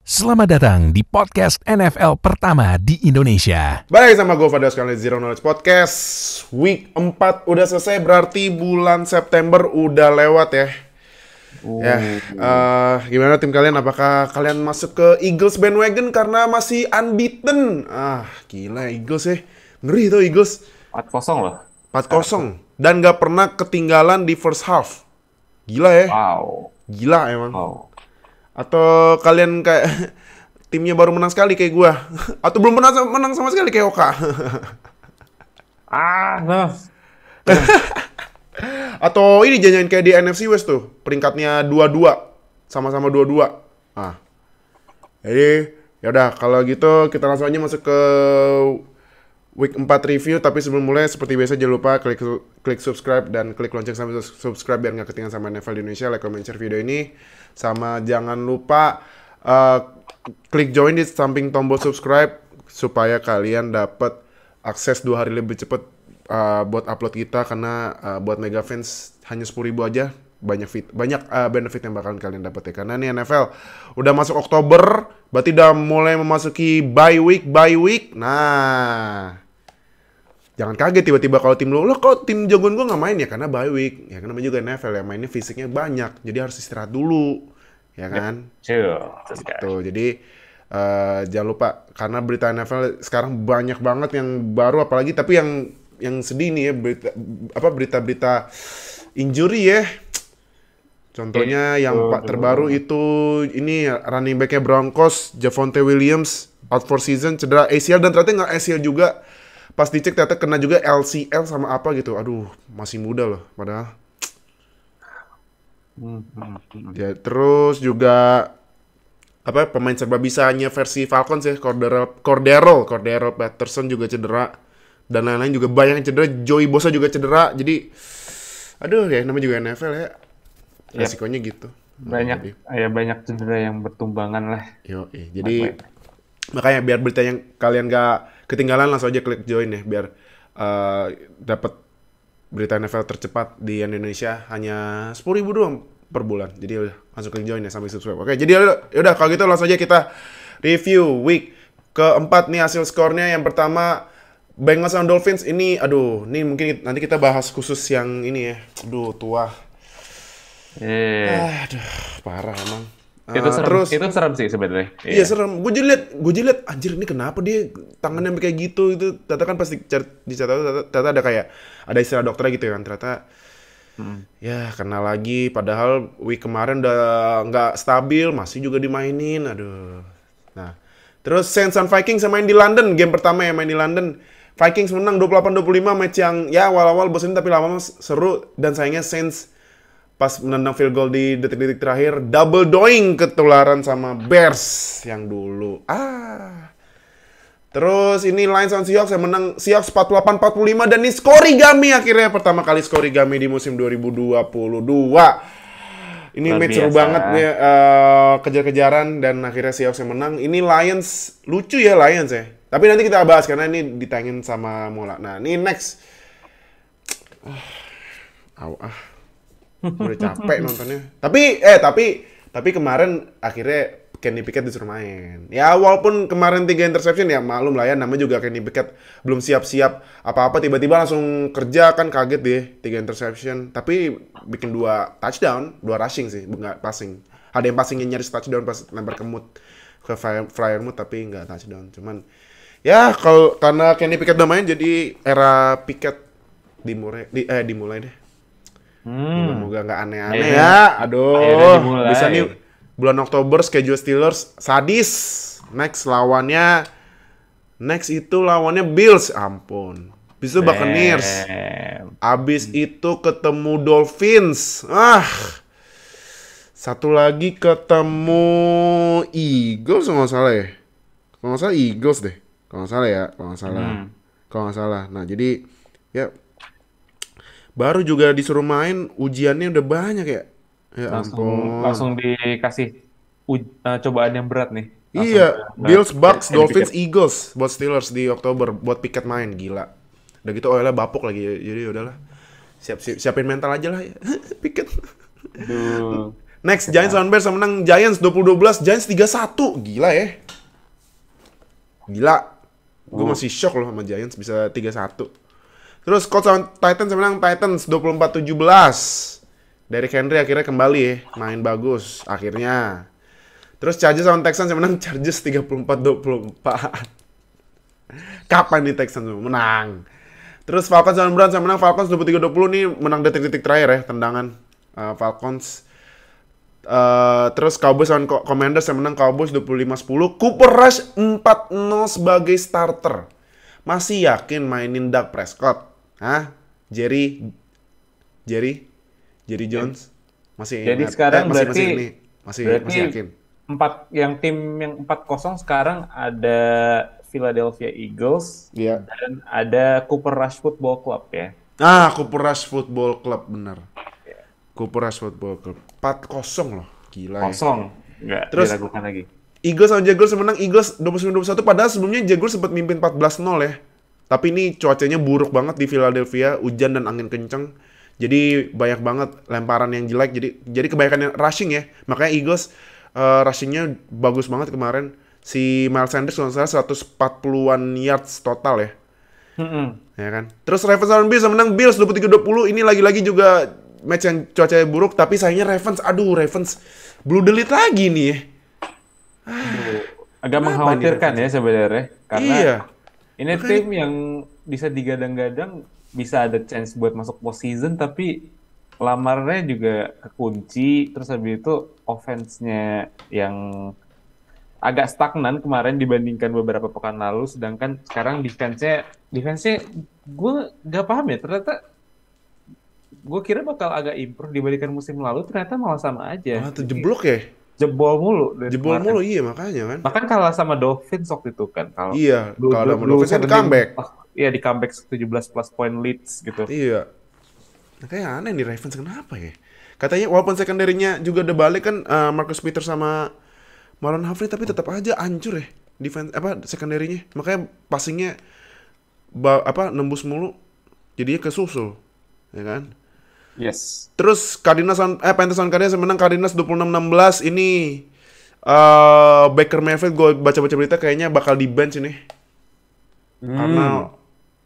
Selamat datang di podcast NFL pertama di Indonesia. Balik sama gue Fadil sekali Zero Knowledge Podcast. Week 4 udah selesai, berarti bulan September udah lewat ya. Gimana tim kalian? Apakah kalian masuk ke Eagles bandwagon karena masih unbeaten? Gila Eagles ya. Ngeri tuh Eagles. 4-0 loh. 4-0. Dan gak pernah ketinggalan di first half. Gila ya. Wow. Gila emang. Wow. Atau kalian kayak timnya baru menang sekali kayak gua, atau belum pernah menang sama sekali kayak Oka. Atau ini jangan kayak di NFC West tuh, peringkatnya 2-2, sama-sama 2-2. Jadi yaudah kalau gitu kita langsung aja masuk ke Week 4 review. Tapi sebelum mulai seperti biasa jangan lupa klik subscribe dan klik lonceng sampai subscribe biar nggak ketinggalan sama NFL di Indonesia. Like, comment, share video ini. Sama jangan lupa klik join di samping tombol subscribe supaya kalian dapat akses 2 hari lebih cepat buat upload kita, karena buat mega fans hanya 10.000 aja banyak benefit yang bakalan kalian dapat ya. Karena nih NFL udah masuk Oktober, berarti udah mulai memasuki bye week. Nah, jangan kaget tiba-tiba kalau tim lo kok tim jagoan gue nggak main ya, karena bye week. Ya karena juga NFL ya, mainnya fisiknya banyak, jadi harus istirahat dulu, ya kan? Tuh, jadi jangan lupa, karena berita NFL sekarang banyak banget yang baru, apalagi tapi yang sedih nih ya, berita-berita injury ya. Contohnya yang terbaru itu ini running back-nya Broncos, Javonte Williams out for season, cedera ACL, dan ternyata nggak ACL juga. Pas dicek ternyata kena juga LCL sama apa gitu. Aduh, masih muda loh padahal. Ya, terus juga pemain serba bisanya versi Falcons ya, Cordero Patterson juga cedera, dan lain-lain juga banyak yang cedera. Joey Bosa juga cedera. Jadi aduh ya, namanya juga NFL ya. Resikonya gitu. Banyak cedera yang bertumbangan lah. Jadi makanya biar berita yang kalian gak ketinggalan, langsung aja klik join ya, biar dapat berita NFL tercepat di Indonesia hanya 10.000 doang per bulan. Jadi udah langsung klik join ya sampai subscribe. Oke, jadi yaudah kalau gitu langsung aja kita review week keempat nih hasil skornya. Yang pertama Bengals sama Dolphins ini, ini mungkin nanti kita bahas khusus yang ini ya. Tua. Parah emang. Itu serem sih sebenarnya. Iya serem. Gue jadi liat, anjir ini kenapa dia tangannya kayak gitu. Itu ternyata kan pasti dicatat ternyata ada istilah dokternya gitu kan. Ternyata ya kena lagi. Padahal week kemarin udah nggak stabil, masih juga dimainin. Aduh. Nah, terus Saints and Vikings yang main di London, game pertama yang main di London. Vikings menang 28-25, match yang ya awal-awal bosan tapi lama-lama seru. Dan sayangnya Saints pas menendang field goal di detik-detik terakhir, double doing ketularan sama Bears yang dulu. Terus ini Lions on Seahawks yang menang Seahawks 48-45, dan ini skorigami akhirnya pertama kali skorigami di musim 2022. Ini match seru banget nih, kejar-kejaran, dan akhirnya Seahawks yang menang. Ini Lions, lucu ya Lions ya. Tapi nanti kita bahas karena ini ditayangin sama Mola. Nah, ini next. Udah capek nontonnya. Tapi kemarin akhirnya Kenny Pickett disuruh main. Ya walaupun kemarin 3 interception ya maklum lah ya, namanya juga Kenny Pickett belum siap-siap apa-apa, tiba-tiba langsung kerja kan, kaget deh 3 interception. Tapi bikin 2 touchdown, 2 rushing sih, bukan passing. Ada yang passingnya nyaris touchdown pas lempar ke Freiermuth, tapi nggak touchdown. Cuman ya karena Kenny Pickett udah main, jadi era Pickett dimulai deh. Semoga nggak aneh-aneh ya. Aduh, bisa nih bulan Oktober schedule Steelers sadis. Next itu lawannya Bills, ampun. Bisa Buccaneers. Abis itu ketemu Dolphins. Satu lagi ketemu Eagles kalau nggak salah ya. Kalau nggak salah Eagles deh. Kalau nggak salah. Nah jadi ya, baru juga disuruh main, ujiannya udah banyak ya. Ya ampun. Langsung dikasih cobaan yang berat nih. Iya, Bills, Bucks, Dolphins, Eagles buat Steelers di Oktober buat Pickett main, gila. Udah gitu OL-nya bapuk lagi, jadi udahlah. Siapin mental aja lah ya. Pickett. Next, Giants lawan Bears yang menang Giants 20-12, Giants 3-1. Gila ya. Gila. Gue masih shock loh sama Giants bisa 3-1. Terus Colts lawan Titans yang menang Titans 24-17. Derrick Henry akhirnya kembali ya, main bagus akhirnya. Terus Chargers lawan Texans yang menang Chargers 34-24. Kapan nih Texans menang? Terus Falcons lawan Browns yang menang Falcons 23-20 nih, menang detik-detik terakhir ya tendangan Falcons. Terus Cowboys lawan Commanders yang menang Cowboys 25-10. Cooper Rush 4-0 sebagai starter. Masih yakin mainin Dak Prescott? Hah? Jerry Jones? Masih Jadi ingat? sekarang masih yakin. Tim yang 4-0 sekarang ada Philadelphia Eagles dan ada Cooper Rush Football Club ya. Cooper Rush Football Club bener. Cooper Rush Football Club 4-0 loh, gila ya. Nggak Terus diragukan lagi. Eagles sama Jaguars menang Eagles 29-21, padahal sebelumnya Jaguars sempat mimpin 14-0 ya. Tapi ini cuacanya buruk banget di Philadelphia, hujan dan angin kenceng. Jadi banyak banget lemparan yang jelek, jadi kebanyakan yang rushing ya. Makanya Eagles rushingnya bagus banget kemarin. Si Miles Sanders kalau nggak salah 140-an yards total ya. Ya kan. Terus Ravens lawan Bills menang Bills 23-20. Ini lagi-lagi juga match yang cuacanya buruk, tapi sayangnya Ravens blue delete lagi nih ya. Agak mengkhawatirkan ya sebenarnya, karena ini makanya tim yang bisa digadang-gadang bisa ada chance buat masuk postseason, tapi lamarnya juga kekunci. Terus habis itu offense-nya yang agak stagnan kemarin dibandingkan beberapa pekan lalu, sedangkan sekarang defense-nya gue nggak paham ya, ternyata gue kira bakal agak improve dibandingkan musim lalu, ternyata malah sama aja. Jeblok ya? Jebol mulu. Iya makanya kan. Bahkan kalah sama Dolphins waktu itu kan. Kalau sama Dolphins kan comeback. Iya, di comeback 17 plus point leads gitu. Iya. Nah, kayak aneh nih Ravens kenapa ya? Katanya walaupun secondary-nya juga udah balik kan, Marcus Peters sama Marlon Humphrey, tapi tetap aja hancur ya defense secondary-nya. Makanya passing-nya nembus mulu. Jadinya kesusul. Ya kan? Yes. Terus Panthers lawan Cardinals menang Cardinals 26-16. Ini Baker Mayfield, gue baca-baca berita kayaknya bakal di bench ini. Karena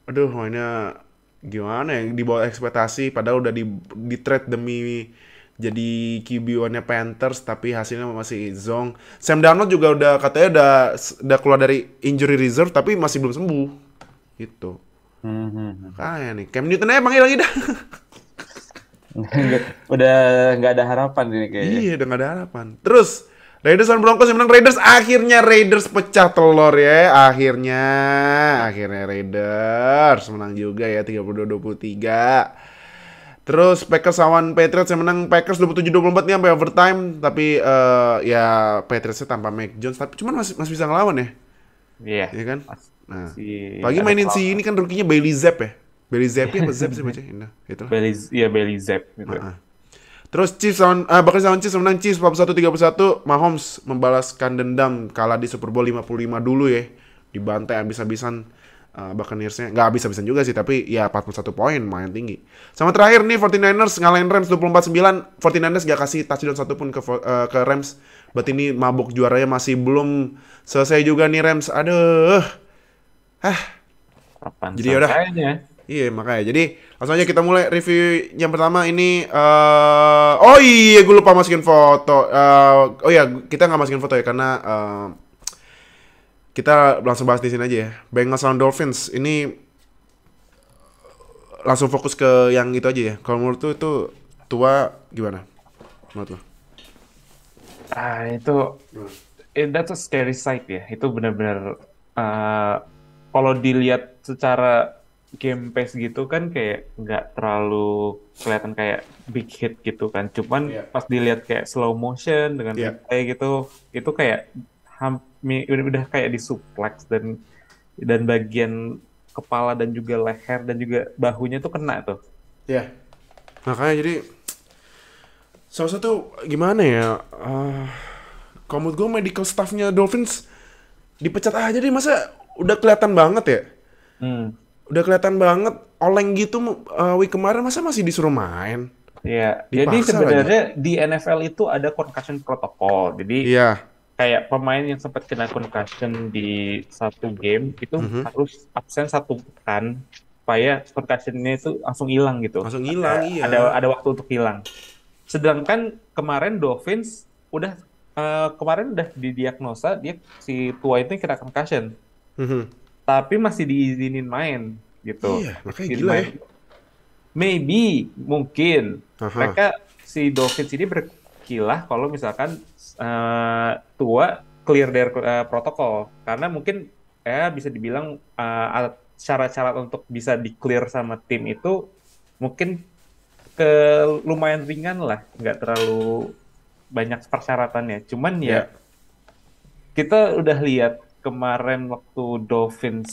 mainnya gimana ya, di bawah ekspektasi, padahal udah di trade demi jadi QB1-nya Panthers, tapi hasilnya masih zong. Sam Darnold juga katanya udah keluar dari injury reserve, tapi masih belum sembuh. Gitu. Kayak nih, Cam Newton emang hilang dah. Udah nggak ada harapan ini kayaknya. Iya, udah nggak ada harapan. Terus Raiders dan Broncos yang menang Raiders. Akhirnya Raiders pecah telur ya. Akhirnya Raiders menang juga ya 32-23. Terus Packers lawan Patriots yang menang Packers 27-24 nih sampai overtime. Tapi ya Patriotsnya tanpa Mac Jones, tapi cuman masih bisa ngelawan ya. Iya. Iya kan? Nah, pagi mainin si ini kan rookie-nya Bailey Zapp ya. Bailey Zapp apa Zapp sih bacanya? Gitu. Bailey Zapp gitu. Terus Buccaneers lawan Chiefs menang Chiefs 41-31. Mahomes membalaskan dendam kalah di Super Bowl 55 dulu ya. Dibantai habis-habisan Buccaneers-nya. Nggak habis-habisan juga sih, tapi ya 41 poin, lumayan tinggi. Sama terakhir nih 49ers ngalahin Rams 24-9. 49ers nggak kasih touchdown satupun ke Rams. Berarti ini mabuk juaranya masih belum selesai juga nih Rams. Aduh. Jadi yaudah. Iya makanya. Jadi langsung aja kita mulai review yang pertama ini. Oh iya, gue lupa masukin foto. Oh iya, kita nggak masukin foto ya karena kita langsung bahas di sini aja ya. Bengals lawan Dolphins ini langsung fokus ke yang itu aja ya. Kalau menurut tuh itu tua gimana? Menurut lo? That's a scary sight ya. Itu benar-benar kalau dilihat secara game pace gitu kan kayak nggak terlalu kelihatan kayak big hit gitu kan. Cuman pas dilihat kayak slow motion dengan replay gitu, itu kayak udah kayak disuplex dan bagian kepala dan juga leher dan juga bahunya tuh kena tuh. Iya. Makanya jadi salah satu gimana ya? Kalau menurut gue medical staff-nya Dolphins dipecat aja deh, masa udah kelihatan banget ya? Udah kelihatan banget oleng gitu week kemarin, masa masih disuruh main? Ya, jadi Dipaksa lagi. sebenarnya di NFL itu ada concussion protocol. Jadi Iya. kayak pemain yang sempat kena concussion di satu game itu Mhm. harus absen 1 pekan supaya concussionnya itu langsung hilang gitu. Langsung hilang, Ada iya. waktu untuk hilang. Sedangkan kemarin Dolphins kemarin udah didiagnosa dia si tua itu kena concussion, Mhm. tapi masih diizinin main gitu. Iya, makanya Izin gila main. ya. Maybe mungkin Aha. mereka si Dolphins ini berkilah kalau misalkan tua clear dari protokol karena mungkin bisa dibilang syarat-syarat untuk bisa di clear sama tim itu mungkin ke lumayan ringan lah, nggak terlalu banyak persyaratannya. Cuman ya Ya. kita udah lihat kemarin waktu Dolphins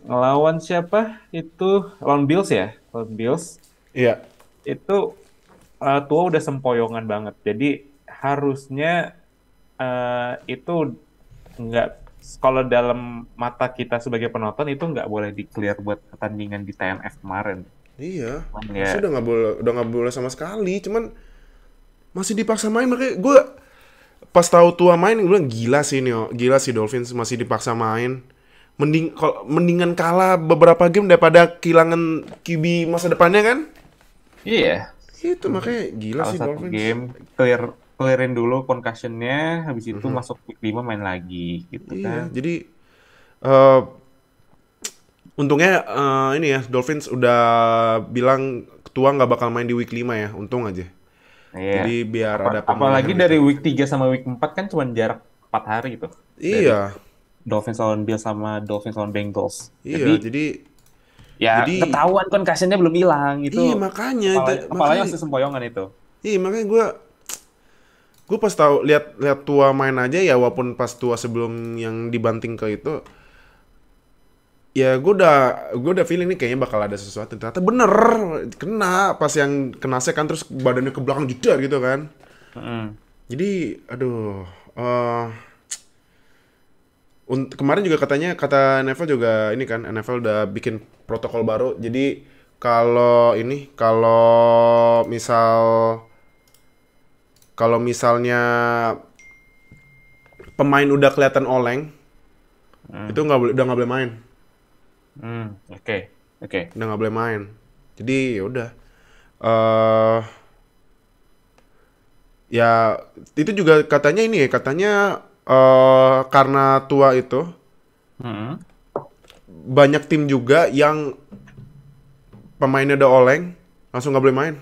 ngelawan siapa itu lawan Bills ya, lawan Bills Iya. itu tua udah sempoyongan banget. Jadi harusnya itu nggak kalau dalam mata kita sebagai penonton itu nggak boleh di clear buat pertandingan di TNF kemarin. Iya. Cuman ya Harusnya udah nggak boleh sama sekali. Cuman masih dipaksa main, makanya gue pas tahu tua main gue bilang gila sih Nio, gila sih Dolphins masih dipaksa main. Mendingan kalah beberapa game daripada kehilangan QB masa depannya kan? iya. Itu makanya gila Kalau sih satu Dolphins. game clearin dulu concussionnya, habis itu masuk week 5 main lagi gitu Iya, kan. jadi eh untungnya ini ya Dolphins udah bilang tua nggak bakal main di week 5 ya, untung aja. Iya. Jadi biar ada Apalagi pemulihan gitu. dari week 3 sama week 4 kan cuma jarak 4 hari gitu. Dari Iya, Dolphins lawan Bills sama Dolphins lawan Bengals. iya, Jadi ya jadi ketahuan concussionnya belum hilang itu. iya makanya Kepalanya makanya masih sempoyongan itu. iya makanya gue pas tahu lihat tua main aja ya, walaupun pas tua sebelum yang dibanting ke itu, ya gue udah feeling nih kayaknya bakal ada sesuatu. Ternyata bener kena pas yang kena sek kan, terus badannya ke belakang jedar gitu kan. Mm-mm. Jadi aduh, kemarin juga katanya, kata NFL juga ini kan, NFL udah bikin protokol baru. Jadi kalau misalnya pemain udah kelihatan oleng, itu Mm. udah nggak boleh main. Oke, oke. Udah nggak boleh main. Jadi ya udah. eh Ya itu juga katanya ini ya, katanya karena tua itu Mm-mm. banyak tim juga yang pemainnya udah oleng langsung nggak boleh main.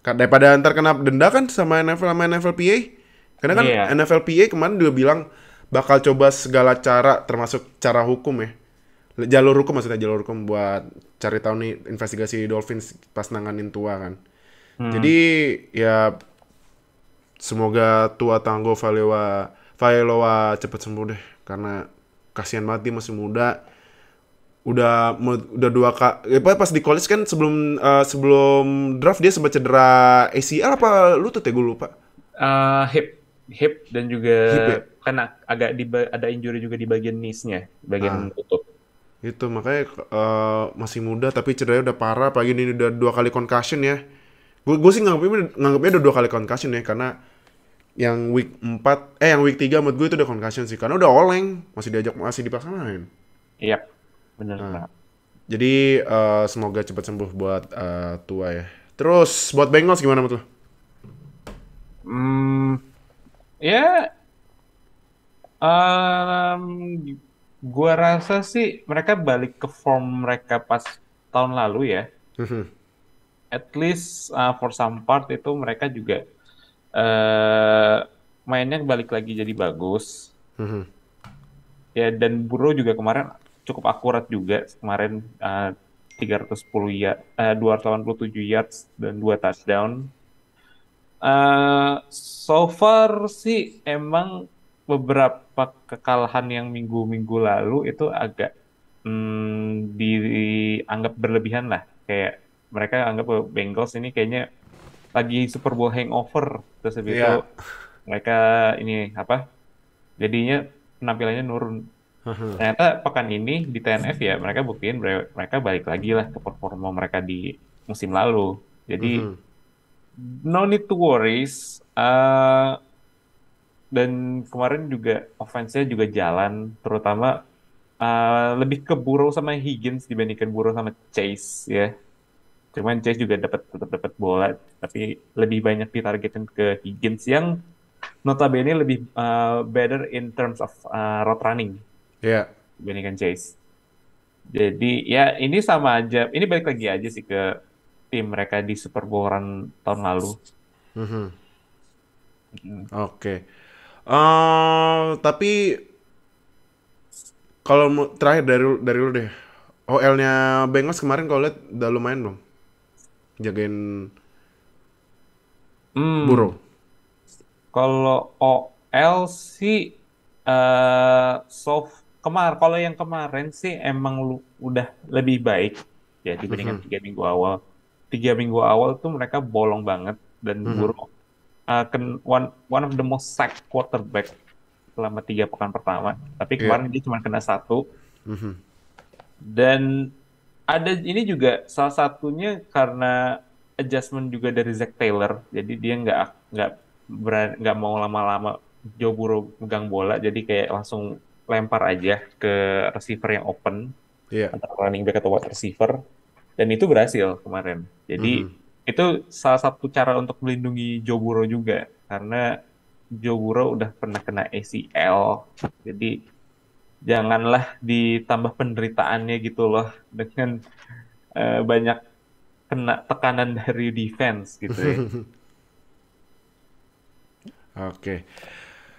Daripada ntar kena denda kan sama NFL sama NFLPA. Karena kan Iya. NFLPA kemarin juga bilang bakal coba segala cara termasuk cara hukum ya. Jalur hukum buat cari tahu nih investigasi Dolphins pas nanganin tua kan. Hmm. Jadi ya semoga tua Tango Vailoa cepet sembuh deh, karena kasihan banget dia masih muda. Udah dua kali pas di college kan, sebelum draft dia sempat cedera ACL apa lutut ya, gue lupa. Hip dan juga Hip ya. kan agak ada injury juga di bagian knees-nya, bagian Ah, lutut. itu makanya masih muda tapi cederanya udah parah, apalagi ini udah 2 kali concussion ya. Gue sih nganggapnya udah 2 kali concussion ya, karena yang week 3 menurut gue itu udah concussion sih, karena udah oleng, masih dipaksa main. Iya, bener Nah, banget. jadi semoga cepat sembuh buat tua ya. Terus buat Bengals gimana menurut lo? Hmm, ya, em, gua rasa sih mereka balik ke form mereka pas tahun lalu ya. At least for some part itu mereka juga eh mainnya balik lagi jadi bagus. Ya dan Burrow juga kemarin cukup akurat juga kemarin 310 ya 287 yards dan 2 touchdown. So far sih emang beberapa kekalahan yang minggu-minggu lalu itu agak dianggap berlebihan lah. Kayak mereka anggap bahwa Bengals ini kayaknya lagi Super Bowl hangover, terus habis itu Iya. mereka ini apa? Jadinya penampilannya nurun. Ternyata pekan ini di TNF ya mereka buktiin mereka balik lagi lah ke performa mereka di musim lalu. Jadi no need to worries. Dan kemarin juga offense-nya juga jalan, terutama lebih ke Burrow sama Higgins dibandingkan Burrow sama Chase ya. Cuman Chase juga tetap dapat bola, tapi lebih banyak ditargetin ke Higgins yang notabene lebih better in terms of route running Iya. dibandingkan Chase. Jadi ya ini sama aja, ini balik lagi aja sih ke tim mereka di Super Bowl run tahun lalu. Mhm. Mm. Oke. Tapi kalau terakhir dari lu deh. OL-nya Bengals kemarin kalau lihat udah lumayan belum? Jagain Hmm, Burrow. kalau OL sih kalau yang kemarin sih emang udah lebih baik ya dibandingkan Mhm. 3 minggu awal. 3 minggu awal tuh mereka bolong banget dan Mhm. Burrow one of the most sacked quarterback selama 3 pekan pertama. Tapi Iya. kemarin dia cuma kena satu. Mhm. Dan ada ini juga salah satunya karena adjustment juga dari Zach Taylor. Jadi dia nggak mau lama-lama Joe Burrow megang bola. Jadi kayak langsung lempar aja ke receiver yang open Iya. antara running back atau wide receiver. Dan itu berhasil kemarin. Jadi Mhm. itu salah satu cara untuk melindungi Joe Burrow juga karena Joe Burrow udah pernah kena ACL. Jadi janganlah ditambah penderitaannya gitu loh dengan banyak kena tekanan dari defense gitu ya. Oke.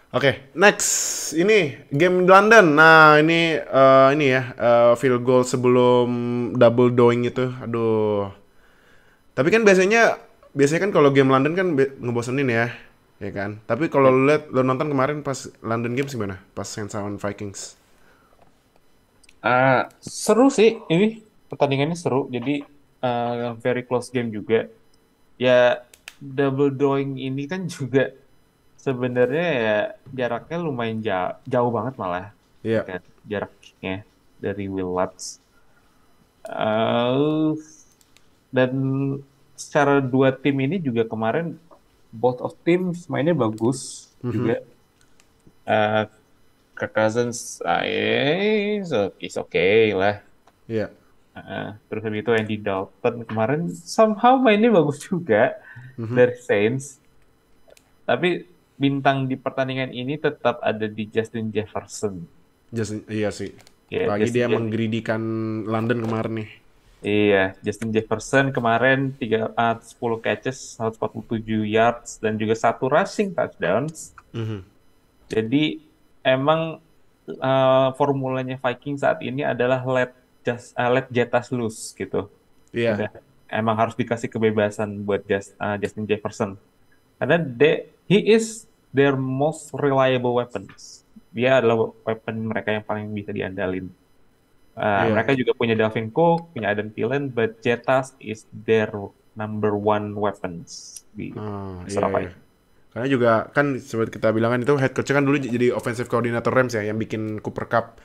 Oke, next ini game di London. Nah, ini ya field goal sebelum double doing itu. Aduh. Tapi kan biasanya kan kalau game London kan ngebosenin ya. Ya kan? Tapi kalau Ya. lu nonton kemarin pas London Games gimana? Pas Saints lawan Vikings. Seru sih ini pertandingannya seru. Jadi very close game juga. Ya double drawing ini kan juga sebenarnya ya jaraknya lumayan jauh, jauh banget malah Iya. kan jaraknya dari Will Lutz. Eh, dan secara dua tim ini juga kemarin both of teams mainnya bagus Mhm. juga. Eh Kirk Cousins, is okay lah. Iya. Terus habis itu Andy Dalton kemarin somehow mainnya bagus juga Mhm. dari Saints. Tapi bintang di pertandingan ini tetap ada di Justin Jefferson. Iya sih. Ya, Lagi dia menggridikan London kemarin nih. Iya, Justin Jefferson kemarin 10 catches, 147 yards dan juga satu rushing touchdowns. Mhm. Jadi emang formulanya Viking saat ini adalah let Jettas loose gitu. Iya. Udah emang harus dikasih kebebasan buat Justin Jefferson karena he is their most reliable weapons. Dia adalah weapon mereka yang paling bisa diandalin. Iya. Mereka juga punya Dalvin Cook, punya Adam Thielen, but Jettas is their number one weapons di Iya, Minnesota iya. Vikings. Karena juga kan seperti kita bilang kan itu head coach kan dulu jadi offensive coordinator Rams ya yang bikin Cooper Cup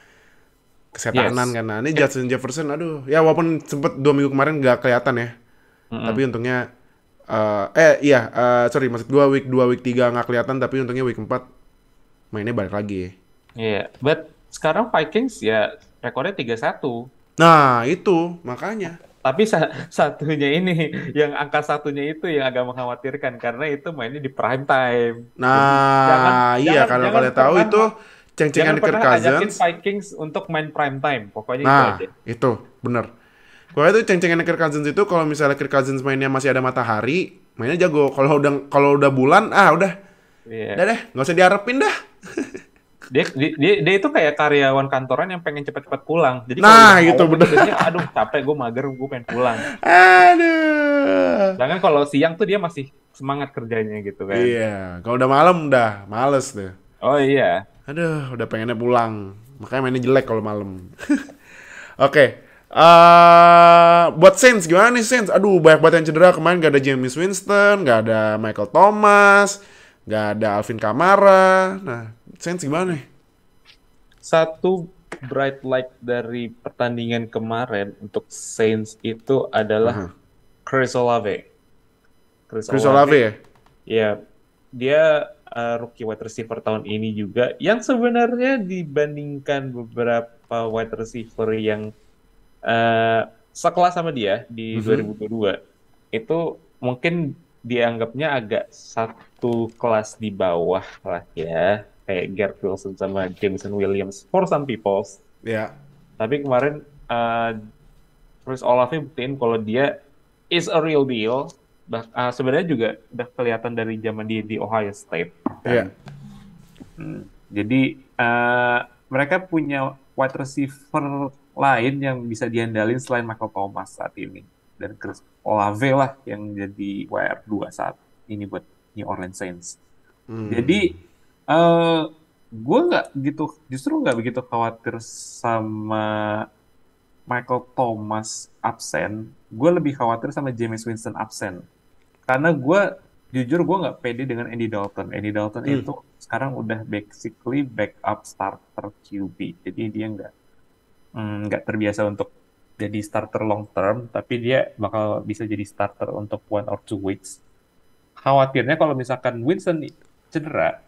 kesetanan Yes. kan. Nah, ini Justin Jefferson aduh ya walaupun sempet 2 minggu kemarin nggak kelihatan ya. Tapi Mm-mm. untungnya sorry maksud gua week 2 week 3 nggak kelihatan tapi untungnya week 4 mainnya balik lagi. Iya, but sekarang Vikings ya rekornya 3-1. Nah, itu makanya. Tapi satunya ini, yang angka satunya itu yang agak mengkhawatirkan karena itu mainnya di prime time. Jadi jangan Nah, iya jangan kalau jangan kalian tahu pernah itu ceng-cengan jangan Kirk pernah ajakin Cousins. Vikings untuk main prime time. Pokoknya itu Nah, aja. itu bener. Kalau itu ceng-cengan Kirk Cousins itu kalau misalnya Kirk Cousins mainnya masih ada matahari, mainnya jago. Kalau udah bulan, udah Iya. deh, nggak usah diharapin dah. Dia itu kayak karyawan kantoran yang pengen cepat-cepat pulang. Jadi kalau udah Nah, itu malam itu bener. biasanya, aduh capek, gue mager, gue pengen pulang. Aduh. Sedangkan kalau siang tuh dia masih semangat kerjanya gitu kan. Iya, kalau udah malam udah males tuh. Oh iya. Aduh, udah pengennya pulang. Makanya mainnya jelek kalau malam. Oke. Buat Saints gimana nih Saints? Aduh, banyak banget yang cedera kemarin. Gak ada James Winston, gak ada Michael Thomas, gak ada Alvin Kamara. Nah, Saints gimana nih? Satu bright light dari pertandingan kemarin untuk Saints itu adalah Aha. Chris Olave. Chris Olave ya? Ya, dia rookie wide receiver tahun ini juga, yang sebenarnya dibandingkan beberapa wide receiver yang sekelas sama dia di 2022, itu mungkin dianggapnya agak satu kelas di bawah lah ya, kayak Garrett Wilson sama Jameson Williams for some people. Ya. Tapi kemarin Chris Olave buktiin kalau dia is a real deal. Sebenarnya juga udah kelihatan dari zaman dia di Ohio State. Iya. Jadi mereka punya wide receiver lain yang bisa diandalin selain Michael Thomas saat ini. Dan Chris Olave lah yang jadi WR2 saat ini buat New Orleans Saints. Jadi gue justru nggak begitu khawatir sama Michael Thomas absen. Gue lebih khawatir sama Jameis Winston absen. Karena jujur gue nggak pede dengan Andy Dalton. Andy Dalton itu sekarang udah basically backup starter QB. Jadi dia nggak terbiasa untuk jadi starter long term, tapi dia bakal bisa jadi starter untuk 1 or 2 weeks. Khawatirnya kalau misalkan Winston cedera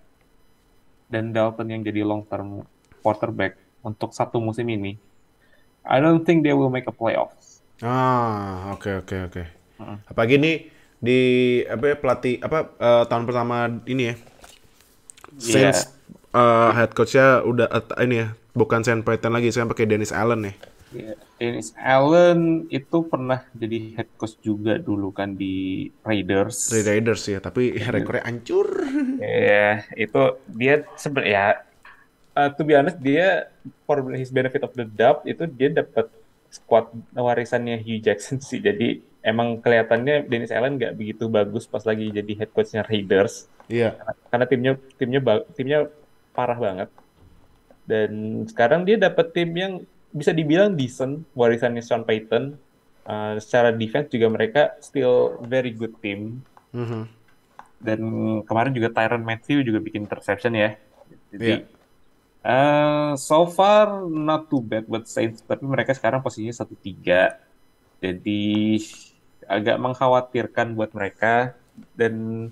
dan Dalton yang jadi long term quarterback untuk satu musim ini, I don't think they will make a playoffs. Oke. Apalagi nih di pelatih tahun pertama ini ya. Saints head coach-nya udah ini ya, bukan Sean Payton lagi, sekarang pakai Dennis Allen ya. Dennis Allen itu pernah jadi head coach juga dulu kan di Raiders. Ya, tapi rekornya hancur. Itu dia sebenarnya to be honest, dia for his benefit of the doubt itu dia dapat squad warisannya Hugh Jackson sih. Jadi emang kelihatannya Dennis Allen nggak begitu bagus pas lagi jadi head coachnya Raiders. Iya. Karena timnya parah banget. Dan sekarang dia dapat tim yang bisa dibilang decent, warisannya Sean Payton. Secara defense juga mereka still very good team. Dan kemarin juga Tyrann Mathieu juga bikin interception ya. Jadi so far not too bad buat Saints, tapi mereka sekarang posisinya 1-3. Jadi agak mengkhawatirkan buat mereka, dan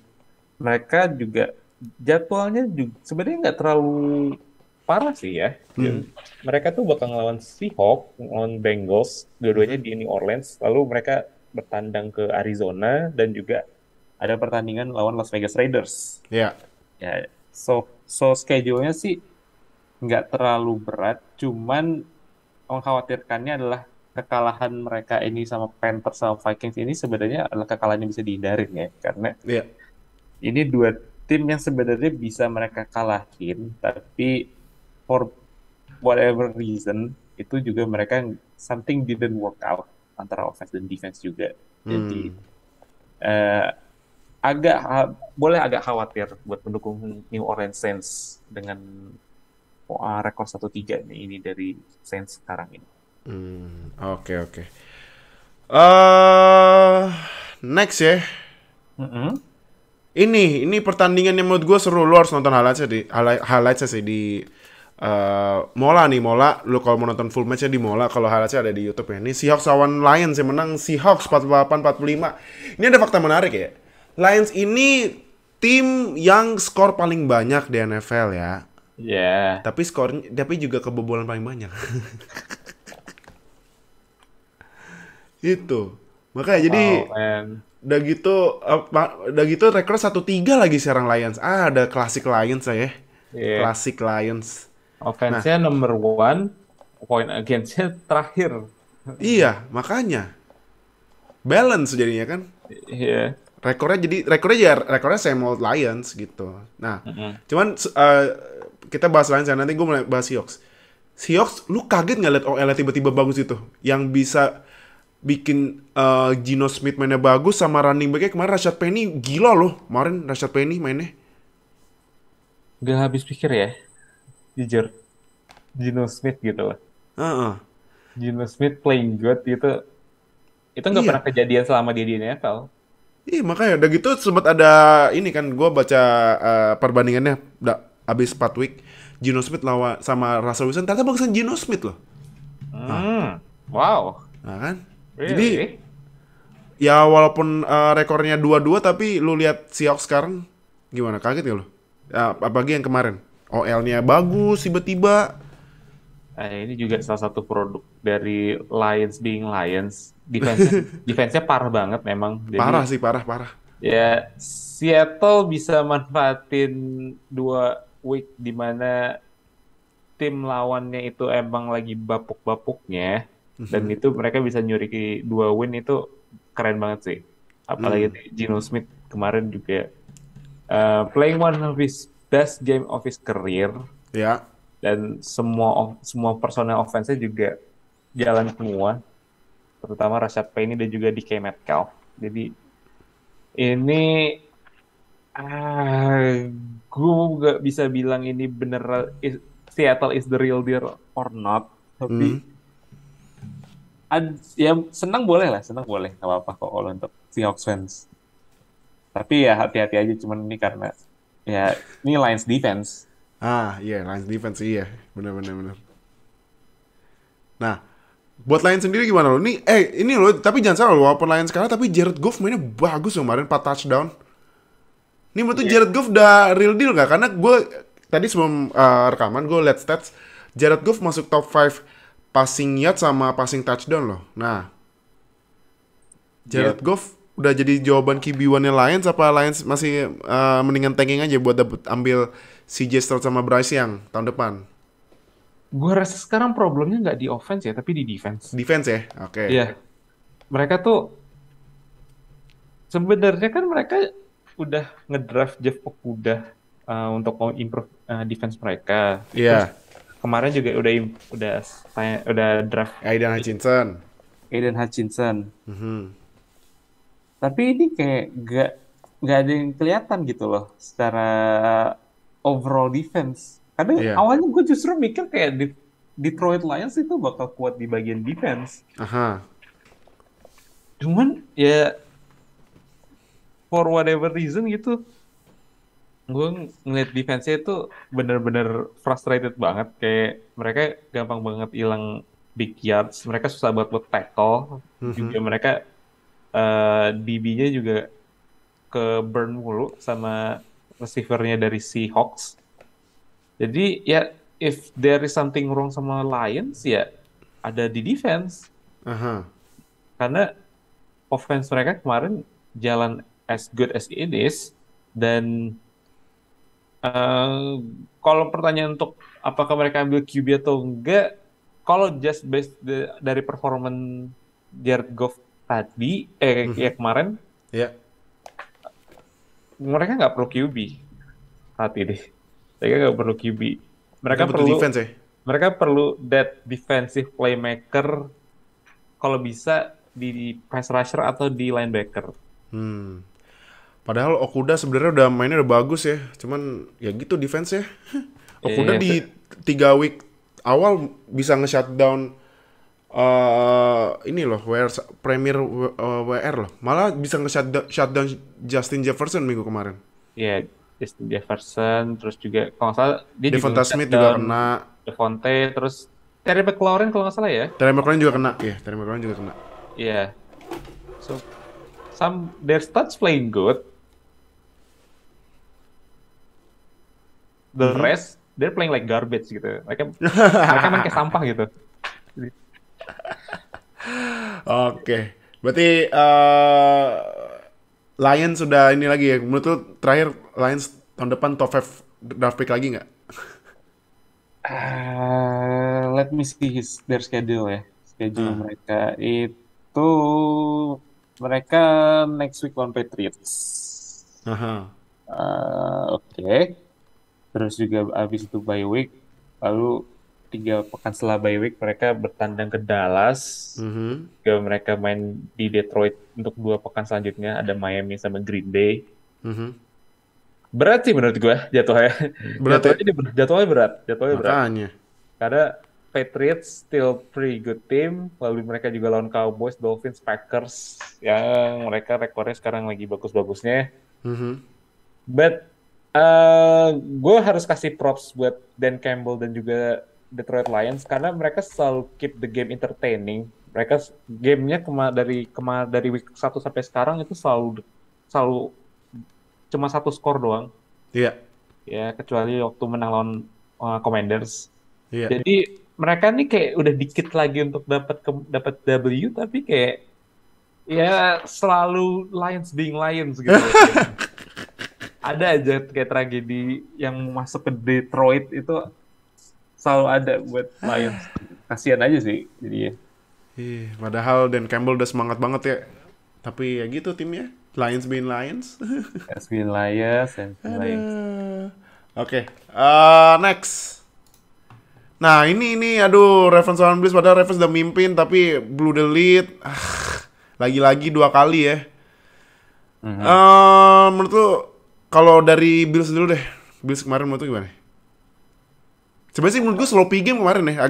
mereka juga jadwalnya juga sebenarnya nggak terlalu parah sih ya. Mereka tuh bakal ngelawan Seahawks, ngelawan Bengals, dua-duanya di New Orleans, lalu mereka bertandang ke Arizona, dan juga ada pertandingan lawan Las Vegas Raiders. Iya. Ya, so schedule-nya sih nggak terlalu berat, cuman mengkhawatirkannya adalah kekalahan mereka ini sama Panthers sama Vikings ini sebenarnya adalah kekalahan yang bisa dihindarin ya, karena ini dua tim yang sebenarnya bisa mereka kalahin, tapi for whatever reason itu juga mereka something didn't work out antara offense dan defense juga. Jadi boleh agak khawatir buat pendukung New Orleans Saints dengan rekor 1-3 ini dari Saints sekarang ini. Oke. Next ya. Ini pertandingan yang menurut gue seru. Lu harus nonton highlights-nya sih di Mola. Lu kalau mau nonton full match-nya di Mola, kalau highlights-nya ada di YouTube ya. Ini Seahawks lawan Lions yang menang Seahawks 48-45. Ini ada fakta menarik ya. Lions ini tim yang skor paling banyak di NFL ya. Tapi juga kebobolan paling banyak. Itu. Makanya jadi udah gitu rekor 1-3 lagi sekarang Lions. Ada klasik Lions ya. Klasik Lions. Offense-nya number 1, point against-nya terakhir. Iya, makanya. Balance jadinya kan. Iya. Rekornya same old Lions gitu. Nah, cuman kita bahas Lions ya, nanti gue mulai bahas Seahawks, lu kaget nggak liat OL tiba-tiba bagus itu? Yang bisa bikin Geno Smith mainnya bagus, sama running back-nya kemarin Rashad Penny gila loh. Kemarin Rashad Penny mainnya. Gak habis pikir ya, jujur. Geno Smith gitu loh. Geno Smith playing good gitu. Itu nggak pernah kejadian selama dia di NFL. Iya, makanya udah gitu sempat ada ini kan, gue baca perbandingannya udah abis 4 week Geno Smith lawan sama Russell Wilson, ternyata bagusan Geno Smith loh. Wow. Nah kan, Really? jadi Ya walaupun rekornya 2-2 tapi lu lihat Seahawks sekarang gimana? Kaget gak lu? Ya, apalagi yang kemarin. OL-nya bagus tiba-tiba. Ini juga salah satu produk dari Lions being Lions. Defense-nya parah banget memang. Parah Jadi sih, parah, parah. ya Seattle bisa manfaatin 2 week di mana tim lawannya itu emang lagi bapuk-bapuknya dan itu mereka bisa nyuri 2 win itu keren banget sih. Apalagi Geno Smith kemarin juga playing one of his best game of his career Ya. dan semua personel offense-nya juga jalan semua, terutama Rashad Penny dan juga DK Metcalf. Jadi ini gue gak bisa bilang ini bener Seattle is the real deal or not, tapi ya senang boleh lah, senang boleh, nggak apa-apa kok kalau untuk Seahawks fans. Tapi ya hati-hati aja, cuman ini karena ya ini Lions defense. Iya, Lions defense iya. Benar-benar benar. Nah, buat Lions sendiri gimana lo? Ini lo, tapi jangan salah lo, walaupun Lions kalah tapi Jared Goff mainnya bagus loh kemarin 4 touchdown. Ini menurut tuh Jared Goff udah real deal gak? Karena gue tadi sebelum rekaman gue liat stats, Jared Goff masuk top 5 passing yard sama passing touchdown loh. Nah, Jared Goff udah jadi jawaban QB1-nya Lions apa Lions masih mendingan tanking aja buat ambil CJ Stroud sama Bryce Young tahun depan? Gue rasa sekarang problemnya nggak di offense ya, tapi di defense. Defense ya? Oke. Iya, mereka tuh sebenarnya kan mereka udah ngedraft Jeff Okudah untuk mau improve defense mereka. Terus Iya. kemarin juga udah draft Aidan Hutchinson. Aiden Hutchinson. Mhm. Tapi ini kayak nggak ada yang kelihatan gitu loh secara overall defense. Karena Iya. awalnya gue justru mikir kayak Detroit Lions itu bakal kuat di bagian defense. Aha. Cuman ya for whatever reason gitu, gue ngeliat defense-nya itu bener-bener frustrated banget. Kayak mereka gampang banget hilang big yards. Mereka susah banget buat tackle. Juga mereka DB-nya juga ke burn mulu sama receiver-nya dari Seahawks. Jadi ya if there is something wrong sama Lions ya ada di defense. Aha. Karena offense mereka kemarin jalan as good as it is dan kalau pertanyaan untuk apakah mereka ambil QB atau enggak, kalau just based dari performan Jared Goff tadi ya kemarin Iya. mereka nggak perlu QB saat ini. Mereka nggak perlu QB. Mereka butuh perlu defense ya? mereka perlu that defensive playmaker kalau bisa di pass rusher atau di linebacker. Padahal Okuda sebenarnya udah mainnya udah bagus ya. Cuman ya gitu defense ya. Okuda di 3 week awal bisa nge-shutdown ini loh, Premier WR loh. Malah bisa nge-shutdown Justin Jefferson minggu kemarin. Iya, Justin Jefferson, terus juga kalau nggak salah dia Devonta juga Smith juga kena. Devontae, terus Terry McLaurin kalau nggak salah ya. Terry McLaurin juga kena. Iya, Terry McLaurin juga kena. Iya. So their stats playing good. The rest they're playing like garbage gitu. Mereka main kayak sampah gitu. Oke. Berarti Lions sudah ini lagi ya. Menurut lu terakhir Lions tahun depan top 5 draft pick lagi nggak? Let me see their schedule ya. Schedule mereka itu mereka next week lawan Patriots. Aha. Oke. Terus juga abis itu bye week, lalu 3 pekan setelah bye week mereka bertandang ke Dallas. Juga mereka main di Detroit untuk 2 pekan selanjutnya, ada Miami sama Green Bay. Berat sih menurut gue jatuhnya. Jatuhnya berat. Makanya. Karena Patriots still pretty good team, lalu mereka juga lawan Cowboys, Dolphins, Packers yang mereka rekornya sekarang lagi bagus-bagusnya. But gue harus kasih props buat Dan Campbell dan juga Detroit Lions karena mereka selalu keep the game entertaining Mereka gamenya dari week 1 sampai sekarang itu selalu cuma satu skor doang. Iya, Ya, kecuali waktu menang lawan Commanders. iya. Jadi mereka nih kayak udah dikit lagi untuk dapat W, tapi kayak ya selalu Lions being Lions gitu loh. Ada aja kayak tragedi yang masuk ke Detroit itu selalu ada buat Lions. Kasihan aja sih jadinya. Padahal Dan Campbell udah semangat banget ya. Tapi ya gitu timnya. Lions being Lions. Lions being Lions, Lions being Lions. Oke, next. Nah ini aduh Ravens lawan Bills, padahal Ravens udah mimpin tapi blew the lead. Lagi-lagi 2 kali ya. Menurut lu kalau dari Bills dulu deh, Bills kemarin menurut lu gimana? Sebenarnya sih menurut gue sloppy game kemarin ya,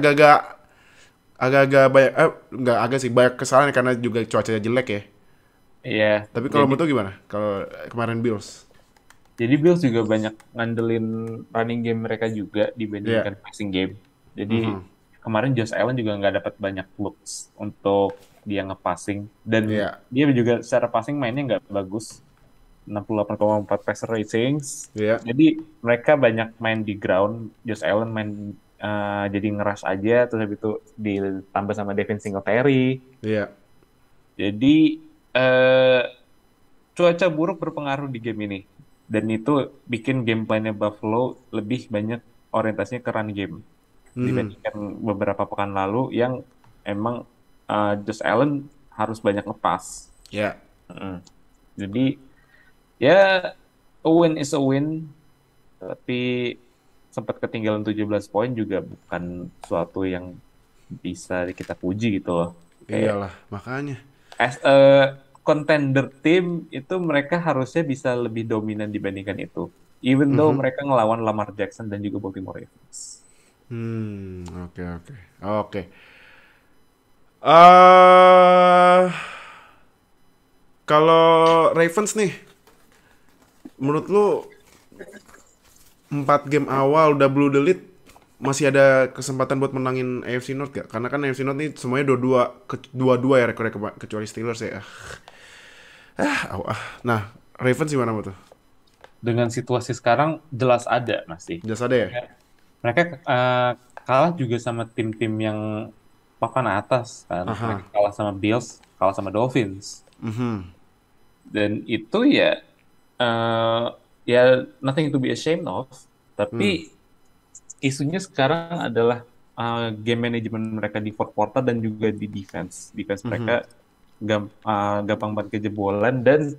agak-agak banyak, nggak agak sih banyak kesalahan karena juga cuacanya jelek ya. Iya. Tapi kalau menurut lu gimana? Kalau kemarin Bills? Jadi Bills juga banyak ngandelin running game mereka juga dibandingkan passing game. Jadi kemarin Josh Allen juga nggak dapat banyak looks untuk dia nge-passing. Dan dia juga secara passing mainnya nggak bagus. 68,4 passer ratings. Jadi mereka banyak main di ground. Josh Allen main jadi ngerush aja. Terus habis itu ditambah sama Devin Singletary. Jadi cuaca buruk berpengaruh di game ini. Dan itu bikin game plan-nya Buffalo lebih banyak orientasinya ke run game. Dibandingkan beberapa pekan lalu yang emang Josh Allen harus banyak ngepas. Jadi ya a win is a win. Tapi sempat ketinggalan 17 poin juga bukan suatu yang bisa kita puji gitu loh. Iyalah, makanya. As a contender team itu mereka harusnya bisa lebih dominan dibandingkan itu. Even though mereka ngelawan Lamar Jackson dan juga Baltimore Ravens. Oke. Kalau Ravens nih, menurut lu 4 game awal udah blew the lead, masih ada kesempatan buat menangin AFC North gak? Karena kan AFC North nih semuanya 2-2 ya rekornya kecuali Steelers ya. Nah, Ravens gimana tuh? Dengan situasi sekarang jelas ada masih. Jelas ada ya? Mereka kalah juga sama tim-tim yang papan atas kan. Mereka kalah sama Bills, kalah sama Dolphins. Dan itu ya nothing to be ashamed of. Tapi isunya sekarang adalah game management mereka di fourth quarter dan juga di defense. Defense mereka gampang banget kejebolan, dan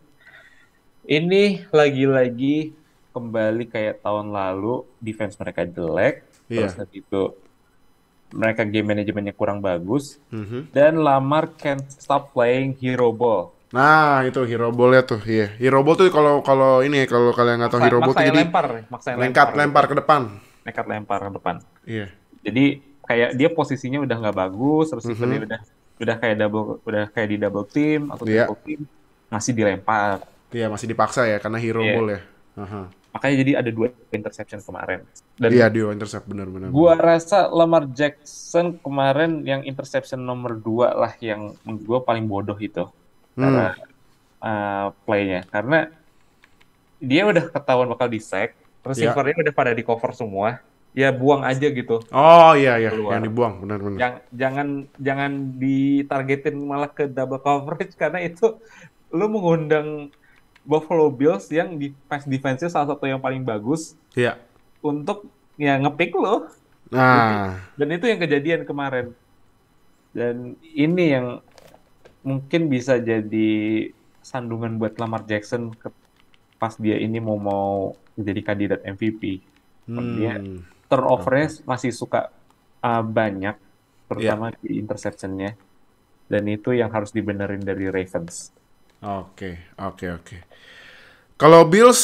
ini lagi-lagi kembali kayak tahun lalu, defense mereka jelek, terus itu mereka game manajemennya kurang bagus, dan Lamar can't stop playing hero ball. Nah, itu hero ball-nya tuh, hero ball tuh kalau ini kalau kalian nggak tahu hero ball tuh jadi lempar ke depan. Nekat lempar ke depan. Iya. Jadi kayak dia posisinya udah nggak bagus, terus udah kayak di double team atau triple team, masih dilempar. Iya, masih dipaksa ya karena hero ball ya. Makanya jadi ada 2 interception kemarin. Dan dia intercept benar-benar. Gua rasa Lamar Jackson kemarin yang interception nomor 2 lah yang menurut gua paling bodoh itu. Karena play-nya. Karena dia udah ketahuan bakal di-sack, receiver-nya udah pada di-cover semua. Ya buang aja gitu. Oh iya, yang dibuang benar-benar. Jangan ditargetin malah ke double coverage, karena itu lu mengundang Buffalo Bills yang di pass defense-nya salah satu yang paling bagus. Untuk ya ngepick lo. Dan itu yang kejadian kemarin. Dan ini yang mungkin bisa jadi sandungan buat Lamar Jackson pas dia ini mau jadi kandidat MVP. Dia turnover-nya masih suka banyak, terutama di interception-nya. Dan itu yang harus dibenerin dari Ravens. Oke. Kalau Bills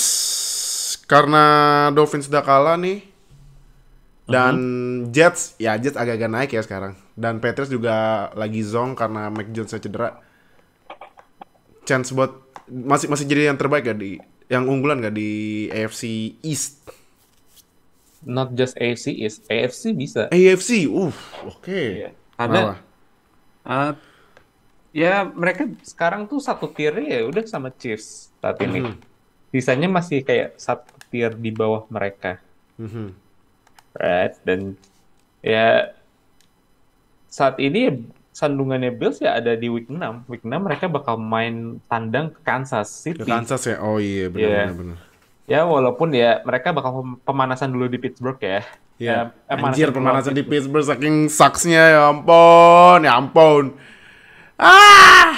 karena Dolphins udah kalah nih, dan Jets agak-agak naik ya sekarang. Dan Patriots juga lagi zong karena Mac Jones cedera. Chance buat masih jadi yang terbaik gak yang unggulan gak di AFC East? Not just AFC East, AFC bisa. AFC, oke. Karena Ya mereka sekarang tuh satu tier ya udah sama Chiefs saat ini. Mhm, Sisanya masih kayak satu tier di bawah mereka, mhm. right? Dan ya saat ini sandungannya Bills ya ada di week 6. Week 6 mereka bakal main tandang ke Kansas Ke City. Kansas ya? Oh iya, benar benar Ya, benar. ya walaupun ya mereka bakal pemanasan dulu di Pittsburgh ya. Iya, anjir Pemanasan dulu lawan pemanasan di Pittsburgh. Pittsburgh saking sucksnya ya ampun, ya ampun. Ah,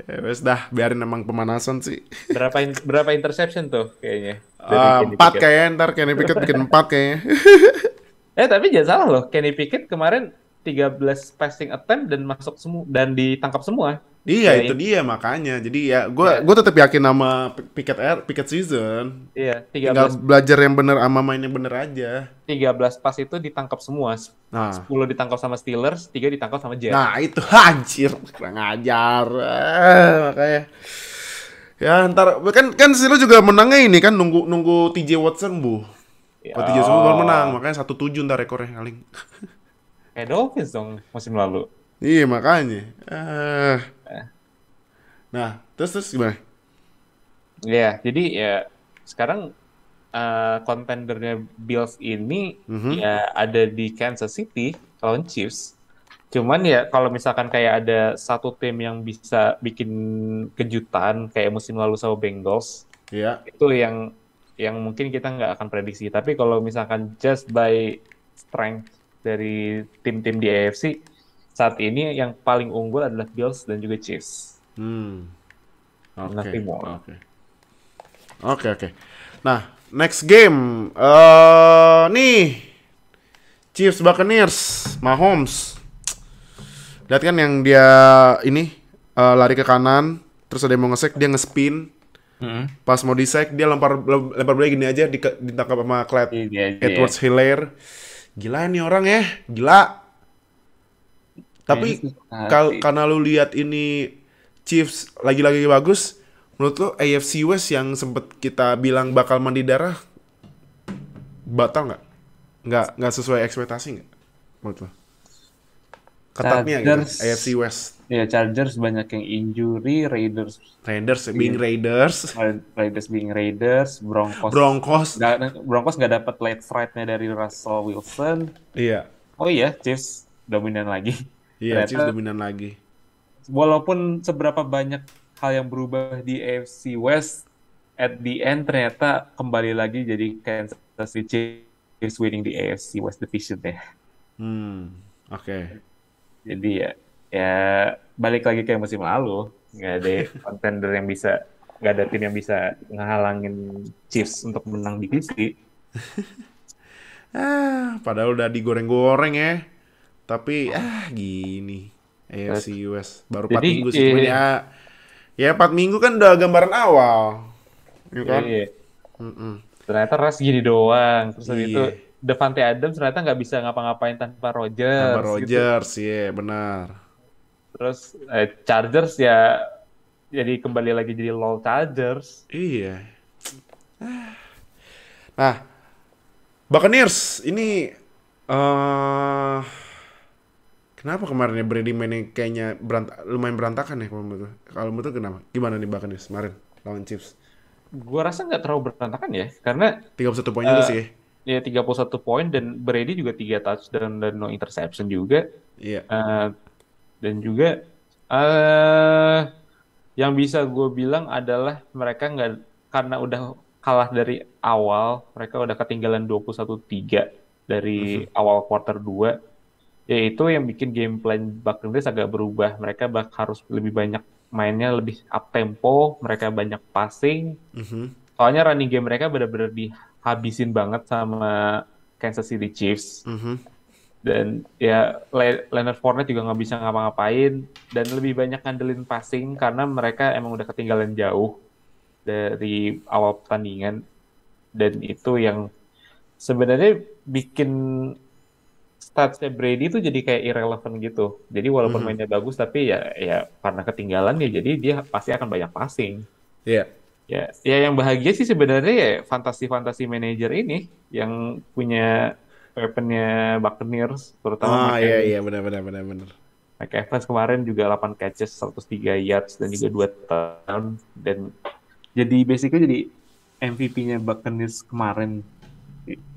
ya wes dah, biarin emang pemanasan sih. Berapa interception tuh kayaknya dari Kenny Empat Pickett. kayaknya ntar Kenny Pickett bikin empat kayaknya. Tapi jangan salah loh, Kenny Pickett kemarin 13 passing attempt dan masuk semua dan ditangkap semua. Iya Ya, itu dia makanya. Jadi ya ya, gue tetap yakin sama Pickett season. iya, Tinggal 13 belajar yang bener sama main yang bener aja. 13 pas itu ditangkap semua. Nah, 10 ditangkap sama Steelers, 3 ditangkap sama Jets. nah itu anjir kurang ajar. Makanya ya ntar kan sih lu juga menangnya ini kan nunggu TJ Watson bu. Ya, Kalau TJ Watson baru menang makanya 1-7 ntar rekornya paling. kayak Dolphins dong musim lalu. Iya makanya. Eh, Nah terus gimana? Ya, jadi ya sekarang contendernya Bills ini Mhm. ya ada di Kansas City lawan Chiefs. Cuman ya kalau misalkan kayak ada satu tim yang bisa bikin kejutan kayak musim lalu sama Bengals, Iya. itu yang mungkin kita nggak akan prediksi. Tapi kalau misalkan just by strength dari tim-tim di AFC, saat ini yang paling unggul adalah Bills dan juga Chiefs. Hmm. Oke. Nothing more. Oke. Oke. Nah, next game. Nih Chiefs Buccaneers, Mahomes. Lihat kan yang dia ini lari ke kanan, terus ada yang mau nge-sack, dia nge-spin. Pas mau di-sack, dia lempar bola gini aja ditangkap sama Clyde Ini aja. Edwards-Helaire. Gila ini orang ya, gila. Tapi karena lu lihat ini Chiefs lagi-lagi bagus, menurut lu AFC West yang sempet kita bilang bakal mandi darah batal nggak? Nggak sesuai ekspektasi nggak? Menurut lu? Ketatnya gitu, Chargers, AFC West. ya Chargers banyak yang injury, Raiders Being Raiders, Raiders being Raiders, Broncos, Broncos nggak dapat late fright-nya dari Russell Wilson. iya, Oh iya, Chiefs dominan lagi. Chiefs Ternyata dominan lagi. walaupun seberapa banyak hal yang berubah di AFC West, at the end ternyata kembali lagi jadi Kansas City Chiefs winning di AFC West Division ya. Oke. Jadi ya balik lagi kayak musim lalu, nggak ada contender yang bisa, nggak ada tim yang bisa ngehalangin Chiefs untuk menang divisi. Padahal udah digoreng-goreng ya. Tapi gini. AFC West baru 4 Jadi minggu sih. Cuman ya 4 minggu kan udah gambaran awal. Iya kan? iya, ternyata Russ gini doang. Terus habis itu Iya. Devante Adams ternyata nggak bisa ngapa-ngapain tanpa Tambah Rodgers gitu. Rodgers, iya benar. Terus Chargers ya jadi kembali lagi jadi LOL Chargers. Iya. Nah, Buccaneers ini kenapa kemarin ya Brady mainnya kayaknya lumayan berantakan ya kalau menurut lu? Kalau menurut lu kenapa? Gimana nih Buccaneers kemarin lawan Chiefs? Gua rasa nggak terlalu berantakan ya, karena 31 poin juga sih. ya 31 poin dan Brady juga 3 touchdown dan no interception juga. Iya. Dan juga yang bisa gue bilang adalah mereka nggak, karena udah kalah dari awal, mereka udah ketinggalan 21-3 dari awal quarter 2. Yaitu yang bikin game plan Buccaneers agak berubah. Mereka harus lebih banyak mainnya, lebih up tempo, mereka banyak passing. Soalnya running game mereka benar-benar dihabisin banget sama Kansas City Chiefs. Dan ya Leonard Fournette juga nggak bisa ngapa-ngapain, dan lebih banyak ngandelin passing karena mereka emang udah ketinggalan jauh dari awal pertandingan. Dan itu yang sebenarnya bikin statsnya Brady itu jadi kayak irrelevant gitu. Jadi walaupun mainnya bagus, tapi ya karena ketinggalan ya jadi dia pasti akan banyak passing. Iya. Ya yang bahagia sih sebenarnya ya fantasi manager ini yang punya weaponnya Buccaneers, terutama Iya benar. Mike Evans kemarin juga 8 catches, 103 yards, dan juga 2 touchdown. Dan jadi basically jadi MVP-nya Buccaneers kemarin.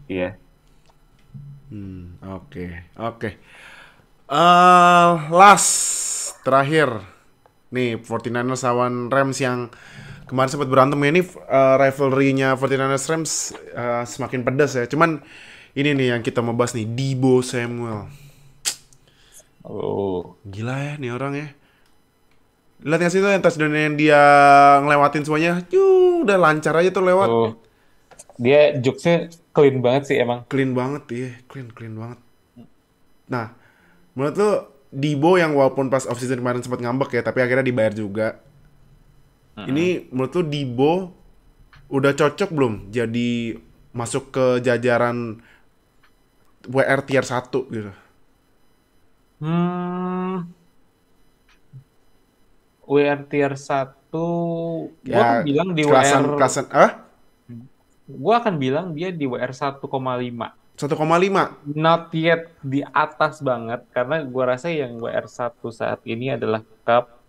Iya. Oke. Last terakhir nih 49ers lawan Rams yang kemarin sempat berantem ya. Ini rivalry-nya 49ers Rams semakin pedas ya. Cuman ini nih yang kita mau bahas nih, Deebo Samuel. Oh, Gila ya nih orang ya. Lihat nggak sih tuh yang touchdown yang dia ngelewatin semuanya. Udah lancar aja tuh lewat. oh. Dia jokesnya clean banget sih emang. Clean banget iya, clean banget. Nah, menurut lu Deebo yang walaupun pas off-season kemarin sempat ngambek ya, tapi akhirnya dibayar juga. Ini menurut lu Deebo udah cocok belum jadi masuk ke jajaran WR tier 1 gitu? WR tier 1, gua Ya, akan bilang di kelasan gua akan bilang dia di WR 1,5. 1,5. Not yet di atas banget, karena gua rasa yang WR 1 saat ini adalah Cup,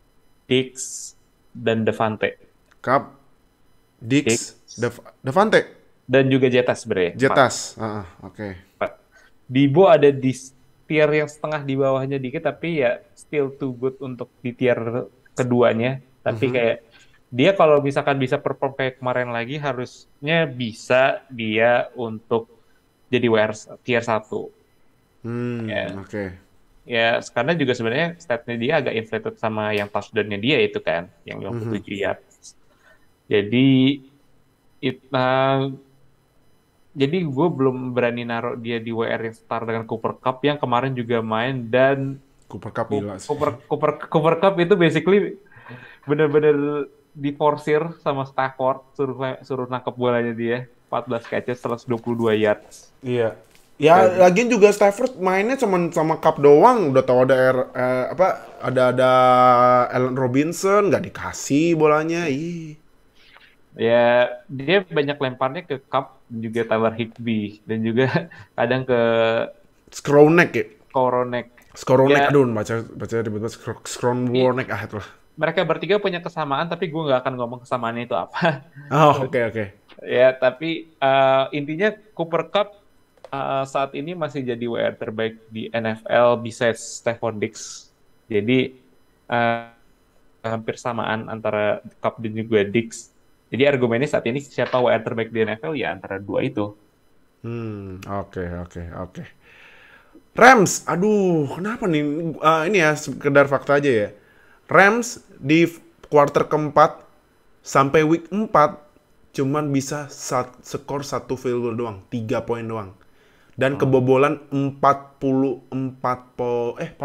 Diggs, dan Devante. Cup, Diggs, Devante, Dan juga Jetas sebenarnya. Jetas. Oke. Empat. Debo ada di tier yang setengah di bawahnya dikit, tapi ya still too good untuk di tier keduanya. Tapi kayak dia kalau misalkan bisa perform kayak kemarin lagi, harusnya bisa dia untuk jadi WR tier 1. Ya. Oke. Ya, karena juga sebenarnya statnya dia agak inflated sama yang touchdown-nya dia itu kan, yang 57 yards. Jadi jadi gue belum berani naruh dia di WR yang setara dengan Cooper Cup yang kemarin juga main, dan Cooper Cup gila sih. Cooper Cup itu basically bener-bener diforsir sama Stafford, suruh nangkep bolanya dia, 14 catches, 122 yards. Iya. Ya, lagian juga Stafford mainnya cuma sama Cup doang. Udah tahu ada ada Allen Robinson, nggak dikasih bolanya. Ya, dia banyak lemparnya ke Cup dan juga Tyler Higbee, dan juga kadang ke Skowronek ya. Koronek. Skowronek, Ya, aduh baca ribet banget. Skowronek itulah. mereka bertiga punya kesamaan, tapi gue nggak akan ngomong kesamaannya itu apa. Oh, oke. Ya, tapi intinya Cooper Cup saat ini masih jadi WR terbaik di NFL besides Stephon Diggs. Jadi hampir samaan antara Cup dan juga Diggs. Jadi argumennya saat ini siapa WR terbaik di NFL ya antara dua itu. Oke. Rams, aduh, kenapa nih? Ini ya sekedar fakta aja ya. Rams di quarter keempat sampai week 4 cuman bisa skor 1 field goal doang, 3 poin doang. Dan kebobolan 44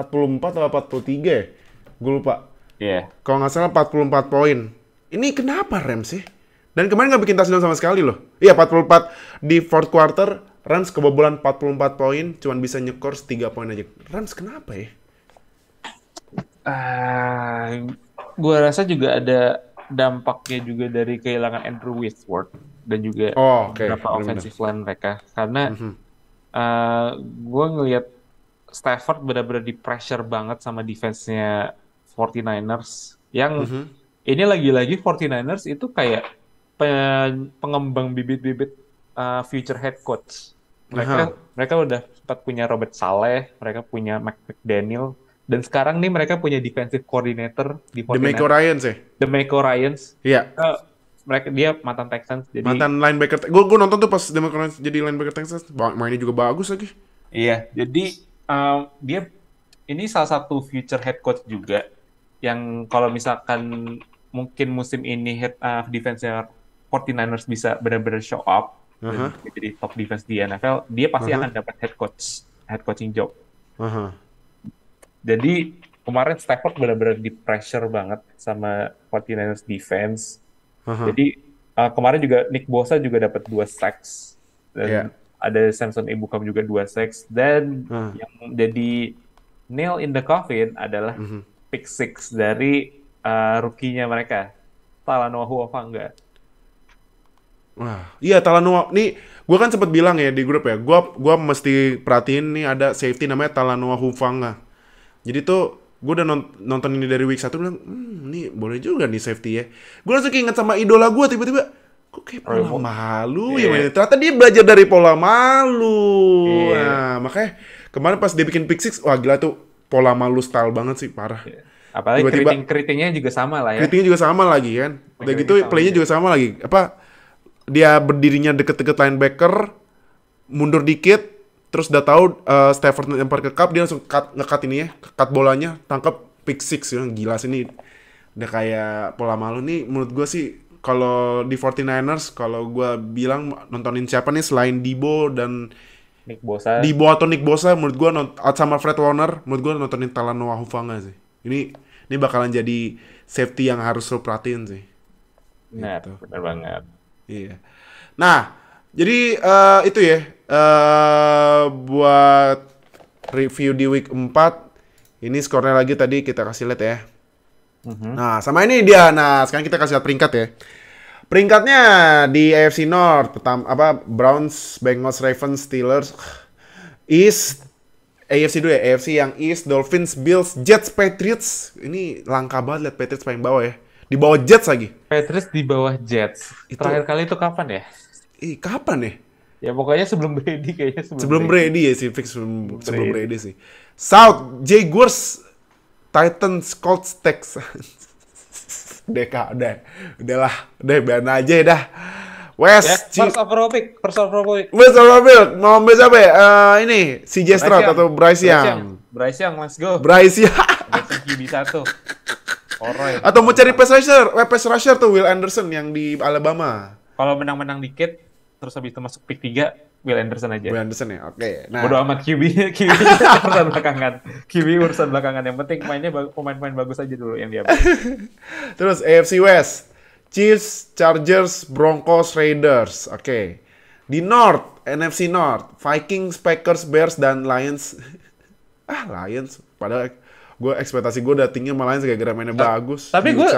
atau 43 ya? Gue lupa. Iya. Kalau nggak salah 44 poin. Ini kenapa Rams sih? Dan kemarin nggak bikin touchdown sama sekali loh. Iya, 44 di fourth quarter, Rams kebobolan 44 poin, cuman bisa nyekor 3 poin aja. Rams kenapa ya? Gue rasa juga ada dampaknya juga dari kehilangan Andrew Whitworth dan juga beberapa offensive line mereka. Karena gue ngelihat Stafford benar-benar di pressure banget sama defense-nya 49ers. Yang ini lagi-lagi 49ers itu kayak pengembang bibit-bibit future head coach. Mereka udah sempat punya Robert Saleh, mereka punya McDaniel, dan sekarang nih mereka punya defensive coordinator di 49ers. DeMeco Ryans. Iya. Dia mantan Texans. Jadi mantan linebacker. Gue nonton tuh pas DeMeco Ryans jadi linebacker Texans. Mainnya juga bagus lagi. Iya, jadi dia ini salah satu future head coach juga yang kalau misalkan mungkin musim ini defense-nya 49ers bisa benar-benar show up dan jadi top defense di NFL, dia pasti akan dapat head coaching job. Jadi kemarin Stafford benar-benar di pressure banget sama 49ers defense. Jadi kemarin juga Nick Bosa juga dapat 2 sacks dan ada Samson Ebukam juga 2 sacks, dan yang jadi nail in the coffin adalah pick 6 dari rookie-nya mereka, Talanoa Hufanga. Wah, iya Talanoa. Nih, gue kan sempat bilang ya di grup ya, gue mesti perhatiin nih ada safety namanya Talanoa Hufanga. Jadi tuh gue udah nonton ini dari week 1 bilang, ini boleh juga nih safety ya. Gue langsung keinget sama idola gue tiba-tiba, kok kayak pola malu ya mainnya. Ternyata dia belajar dari pola malu. Nah, makanya kemarin pas dia bikin pick six, wah gila tuh pola malu style banget sih, parah. Apalagi keritingnya juga sama lah ya. Keritingnya juga sama lagi kan. Udah gitu playnya juga sama lagi. Dia berdirinya deket-deket linebacker, mundur dikit, terus udah tahu Stafford lempar ke cup, dia langsung nge-cut ini ya, cut bolanya, tangkap pick six ya. Gila sih ini. Udah kayak pola malu nih menurut gue sih. Kalau di 49ers, kalau gue bilang nontonin siapa nih selain Debo dan Nick Bosa. Debo atau Nick Bosa, menurut gue sama Fred Warner, menurut gue nontonin Talanoa Hufanga sih. Ini bakalan jadi safety yang harus lo perhatiin sih. Nah, gitu. Benar banget. Iya. Nah, jadi itu ya buat review di week 4. Ini skornya lagi tadi kita kasih lihat ya. Nah, sama ini dia. Nah, sekarang kita kasih lihat peringkat ya. Peringkatnya di AFC North, Browns, Bengals, Ravens, Steelers, East, AFC dulu ya, AFC yang East, Dolphins, Bills, Jets, Patriots. Ini langka banget lihat Patriots paling bawah ya. Di bawah Jets lagi. Patriots di bawah Jets. Terakhir kali itu kapan ya? Kapan ya? Ya pokoknya sebelum Brady kayaknya. Sebelum Brady ya sih, fix sebelum Brady sih. South, Jaguars, Titans, Colts, Texans. Udahlah, biarin aja ya dah. West, first overall pick. Mau ambil siapa ya? Ini CJ Stroud atau Bryce Young? Bryce Young, let's go. Bryce Young. QB 1. Alright. Atau mau cari pass rusher tuh Will Anderson yang di Alabama. Kalau menang-menang dikit, terus habis itu masuk pick 3, Will Anderson aja. Will Anderson ya, oke. Nah. Bodo amat QB urusan belakangan. QB urusan belakangan. Yang penting pemain-pemain bagus aja dulu yang diambil. Terus AFC West, Chiefs, Chargers, Broncos, Raiders. Oke. Di North, NFC North, Vikings, Packers, Bears, dan Lions. Lions. Padahal ekspektasi gue udah tinggi sama Lions gara-gara mainnya bagus. Tapi gue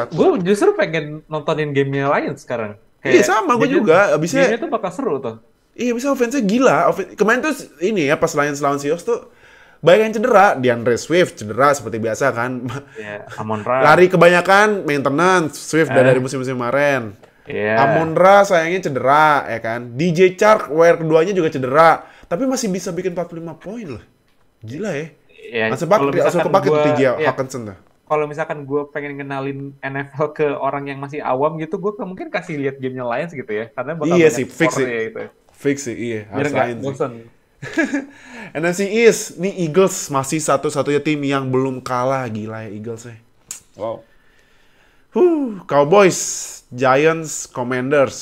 justru pengen nontonin gamenya Lions sekarang. Iya sama, gue juga. Abisnya gamenya tuh bakal seru tuh. Iya, bisa offense-nya gila. Kemarin tuh ini ya, pas Lions lawan Seahawks tuh banyak yang cedera. DeAndre Swift cedera seperti biasa kan. Amon-Ra. Lari kebanyakan, maintenance. Swift dari musim-musim kemarin. Amon-Ra sayangnya cedera, ya kan. DJ Chark, wire keduanya juga cedera. Tapi masih bisa bikin 45 poin loh. Gila ya. Langsung kepake tuh TJ Hawkinson tuh. Kalau misalkan gue pengen kenalin NFL ke orang yang masih awam gitu, gue mungkin kasih lihat gamenya Lions gitu ya. Karena bakal banyak fix sih. Gitu. Fix sih, iya. Biar nggak bosan. NFC East, nih Eagles masih satu-satunya tim yang belum kalah. Gila ya Eagles ya. Wow. Cowboys, Giants, Commanders.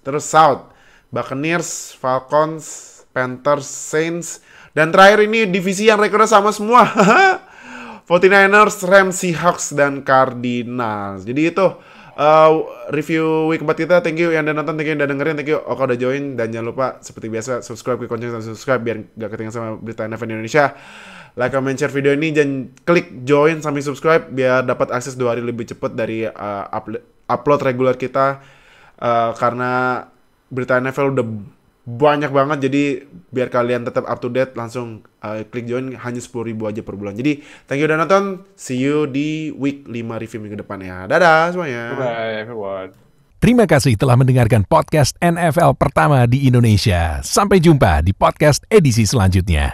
Terus South, Buccaneers, Falcons, Panthers, Saints. Dan terakhir ini divisi yang rekornya sama semua. 49ers, Rams, Seahawks, dan Cardinals. Jadi itu review week 4 kita. Thank you yang udah nonton, thank you yang udah dengerin, thank you Oka udah join. Dan jangan lupa seperti biasa subscribe, klik lonceng dan subscribe biar gak ketinggalan sama berita NFL Indonesia. Like, comment, share video ini, dan klik join sampai subscribe biar dapat akses 2 hari lebih cepat dari upload reguler kita. Karena berita NFL udah banyak banget, jadi biar kalian tetap up to date langsung klik join, hanya 10.000 aja per bulan. Jadi thank you udah nonton, see you di week 5 review minggu depan ya. Dadah semuanya. Bye everyone. Terima kasih telah mendengarkan podcast NFL pertama di Indonesia. Sampai jumpa di podcast edisi selanjutnya.